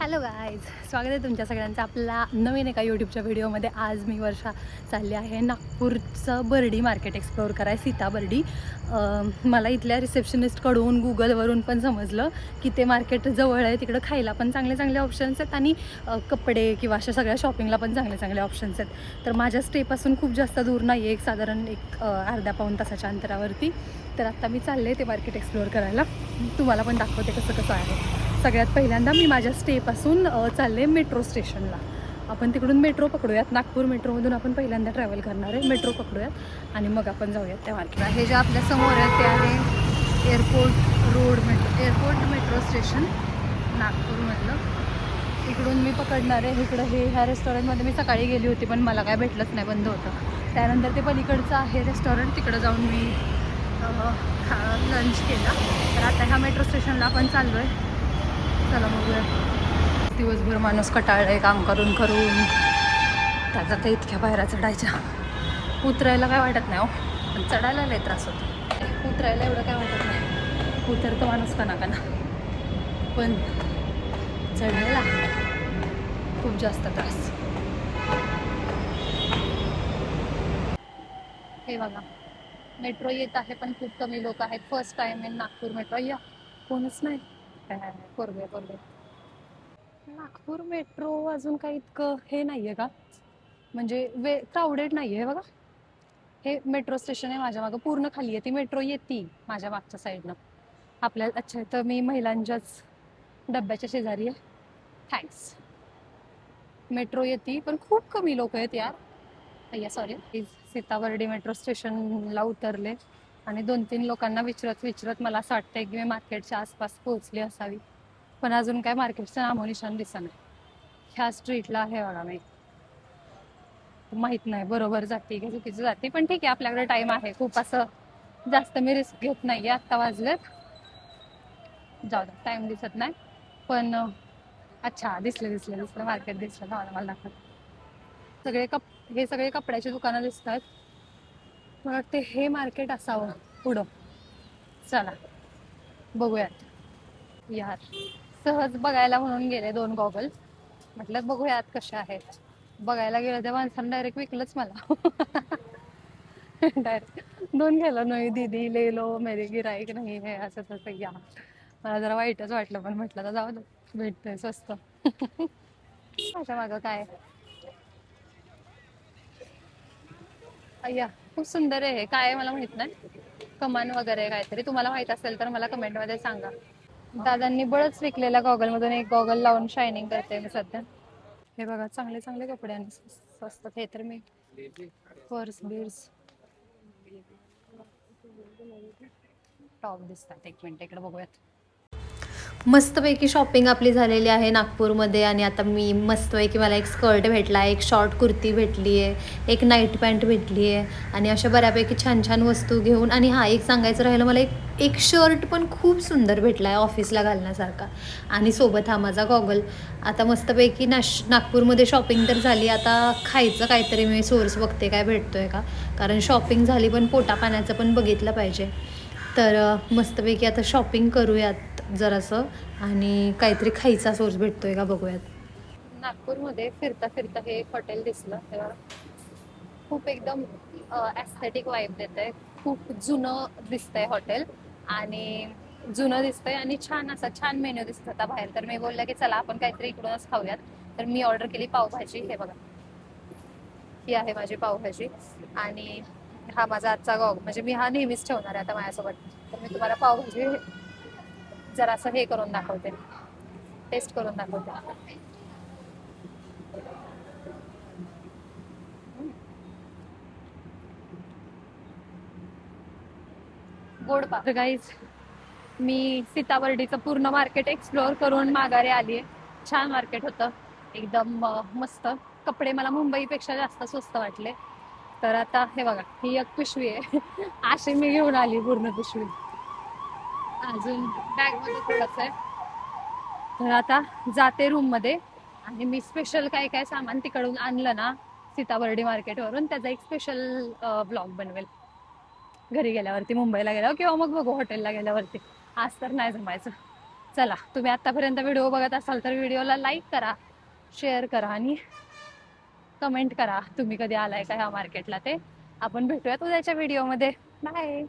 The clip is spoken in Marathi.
हॅलो गाईज, स्वागत आहे तुमच्या सगळ्यांचं आपला नवीन एका यूट्यूबच्या व्हिडिओमध्ये. आज मी वर्षा चालली आहे नागपूरचं बर्डी मार्केट एक्सप्लोअर करायला, सीता बर्डी. मला इथल्या रिसेप्शनिस्टकडून गुगलवरून पण समजलं की ते मार्केट जवळ आहे, तिकडं खायला पण चांगले चांगले ऑप्शन्स आहेत आणि कपडे किंवा अशा सगळ्या शॉपिंगला पण चांगले चांगले ऑप्शन्स आहेत. तर माझ्या स्टेपासून खूप जास्त दूर नाही आहे, साधारण अर्ध्या पाऊण तासाच्या अंतरावरती. तर आत्ता मी चालले ते मार्केट एक्सप्लोअर करायला, तुम्हाला पण दाखवते कसं कसं आहे. सगळ्यात पहिल्यांदा मी माझ्या स्टेपासून चालले मेट्रो स्टेशनला. आपण तिकडून मेट्रो पकडूयात, नागपूर मेट्रोमधून आपण पहिल्यांदा ट्रॅव्हल करणार आहे. मेट्रो पकडूयात आणि मग आपण जाऊयात त्या मार्केटला. हे जे आपल्या समोर आहे ते आहे एअरपोर्ट मेट्रो स्टेशन नागपूरमधलं. इकडून मी पकडणार आहे. इकडं ह्या रेस्टॉरंटमध्ये मी सकाळी गेली होती पण मला काय भेटलंच नाही, बंद होतं. त्यानंतर ते पलीकडचं आहे रेस्टॉरंट, तिकडं जाऊन मी लंच केला. तर आता ह्या मेट्रो स्टेशनला आपण चाललो आहे. चला बघूया. दिवसभर माणूस कटाळलं आहे काम करून करून, त्याचा तर इतक्या पायऱ्या चढायच्या. उतरायला काय वाटत नाही हो, पण चढायला लय त्रास होतो. उतरायला एवढं काय वाटत नाही, उतरतो माणूस कना पण चढायला खूप जास्त त्रास. हे बघा, मेट्रो येत आहे पण खूप कमी लोक आहेत. First time in Nagpur metro. या कोणच नाही. पोरगे नागपूर मेट्रो अजून काही इतकं हे नाहीये का, म्हणजे क्राऊडेड नाहीये. बघा, हे मेट्रो स्टेशन आहे माझ्या मागं, पूर्ण खाली आहे. ती मेट्रो येते माझ्या मागच्या साईडनं आपल्याला. अच्छा, तर मी महिलांच्याच डब्याच्या शेजारी आहे. थँक्स. मेट्रो येते पण खूप कमी लोक आहेत यार. अय्या सॉरी. सीताबर्डी मेट्रो स्टेशनला उतरले आणि 2-3 लोकांना विचारत मला असं वाटतंय की मी मार्केटच्या आसपास पोहोचली असावी, पण अजून काय मार्केटचं नामोनिशाण दिसेना. ह्या स्ट्रीटला आहे बघा, मी माहित नाही बरोबर जाते की चुकीचं जाते, पण ठीक आहे, आपल्याकडे टाइम आहे. खूप असं जास्त मी रिस्क घेत नाहीये. आत्ता वाजलेत, जाऊ द्या, टाइम दिसत नाही पण. अच्छा, दिसलं मार्केट दिसलं मला दाखवत. हे सगळे कपड्याची दुकानं दिसत आहेत. मला वाटते हे मार्केट असावं पुढं. चला बघूयात. यार, सहज बघायला म्हणून गेले 2 गॉगल, म्हटलं बघूयात कशा आहेत. बघायला गेलं त्या माणसानं डायरेक्ट विकलंच मला. डायरेक्ट 2 गेलं, नाही दीदी ले लो, मेरे गिराईक नाही है, असं तसं. या, मला जरा वाईटच वाटलं पण म्हटलं तर जाऊ दे, भेटतंय स्वस्त. माझ्या मागं काय. अय्या, खूप सुंदर आहे. काय आहे मला माहित नाही, कमान वगैरे काहीतरी. तुम्हाला माहित असेल तर मला कमेंटमध्ये सांगा. दादांनी बळच विकलेल्या गॉगल मधून एक गॉगल लावून शायनिंग करते मी सध्या. हे बघा, चांगले चांगले कपडे आणि स्वस्त. हे तर मी पर्स बिर्स टॉप दिसतात. एक मिनिट इकडे बघूयात. मस्तपैकी शॉपिंग आपली झालेली आहे नागपूरमध्ये आणि आता मी मस्तपैकी, मला एक स्कर्ट भेटला, एक शॉर्ट कुर्ती भेटली आहे, एक नाईट पॅन्ट भेटली आहे आणि अशा बऱ्यापैकी छान छान वस्तू घेऊन. आणि हां, एक सांगायचं राहिलं, मला एक शर्ट पण खूप सुंदर भेटला आहे ऑफिसला घालण्यासारखा, आणि सोबत हा माझा गॉगल. आता मस्तपैकी नागपूरमध्ये शॉपिंग तर झाली. आता खायचं काहीतरी मी सोर्स बघते काय भेटतोय का, कारण शॉपिंग झाली पण पोटापाण्याचं पण बघितलं पाहिजे. तर मस्तपैकी आता शॉपिंग करूयात जरासं आणि काहीतरी खायचा सोर्स भेटतोय का बघूयात. नागपूरमध्ये फिरता फिरता हे एक हॉटेल दिसलं, तेव्हा खूप एकदम ॲस्थेटिक वाईब देत आहे. खूप जुनं दिसतंय हॉटेल आणि जुनं दिसतंय आणि छान मेन्यू दिसत होता बाहेर. तर मी बोलले की चला आपण काहीतरी इकडूनच खाऊयात. तर मी ऑर्डर केली पावभाजी. हे बघा, ही आहे माझी पावभाजी आणि हा माझा आजचा गॉग, म्हणजे मी हा नेहमीच ठेवणार आहे आता माझ्यासोबत. तर मी तुम्हाला पावभाजी जरासं हे करून दाखवते, टेस्ट करून दाखवते. गोड पाव. गाईज, मी सीताबर्डीचं पूर्ण मार्केट एक्सप्लोअर करून माघारी आली आहे. छान मार्केट होतं, एकदम मस्त. कपडे मला मुंबईपेक्षा जास्त स्वस्त वाटले. तर आता हे बघा, ही एक पिशवी आहे. अशी मी घेऊन आली पूर्ण पिशवी. अजून बॅगमध्ये थोडंसं आहे. तर आता जाते रूममध्ये आणि मी स्पेशल काय काय सामान तिकडून आणलं ना सीताबर्डी मार्केटवरून, त्याचा एक स्पेशल ब्लॉग बनवेल घरी गेल्यावरती, मुंबईला गेल्यावर, किंवा मग बघू हॉटेलला गेल्यावरती. आज तर नाही जमायचं. चला, तुम्ही आतापर्यंत व्हिडिओ बघत असाल तर व्हिडिओला लाईक करा, शेअर करा आणि कमेंट करा तुम्ही कधी आलाय का ह्या मार्केटला ते. आपण भेटूयात उद्याच्या व्हिडिओमध्ये. बाय.